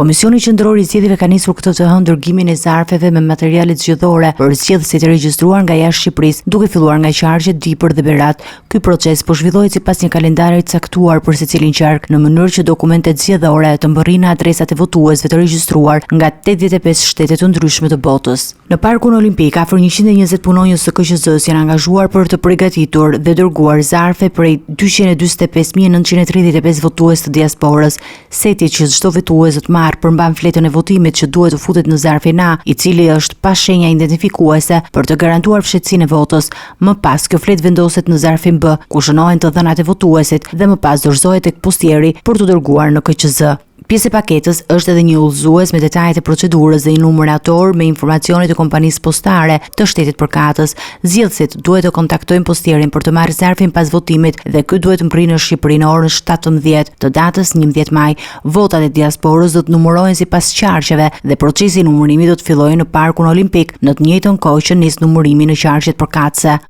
Komisioni Qendror i Zgjedhjeve ka nisur këtë të hënë dërgimin e zarfeve me materiale zgjedhore për zgjedhësit e regjistruar nga jashtë Shqipërisë, duke filluar nga qarqet Dipër dhe Berat. Ky proces po zhvillohet sipas një kalendari të caktuar për secilin qark, në mënyrë që dokumentet zgjedhore të mbërrinë adresat e votuesve të regjistruar nga 85 shtete të ndryshme të botës. Në Parkun Olimpik, afër 120 punonjës së KQZ-s janë angazhuar për të përgatitur dhe dërguar zarfe prej 245.935 votues të diasporës. Seti që çdo votues të marrë përmban fletën e votimit që duhet të futet në zarfin A, i cili është pa shenja identifikuese për të garantuar fshehtësinë e votës. Më pas kjo fletë vendoset në zarfin B, ku shënohen të dhënat e votuesit dhe më pas dorëzohet tek postieri për të dërguar në KQZ. Pjesë e paketës është edhe një udhëzues me detajet e procedurës dhe një numerator me informacionet e kompanisë postare të shtetit përkatës. Zgjedhësit duhet të kontaktojnë postierin për të marrë zarfin pas votimit dhe ky duhet mbërrinë në Shqipëri në orën 17 të datës 11 maj. Votat e diasporës do të numërohen sipas qarqeve dhe procesi i numërimit do të fillojë në Parkun Olimpik në të njëjtën kohë që nis numërimi në qarqet përkatëse.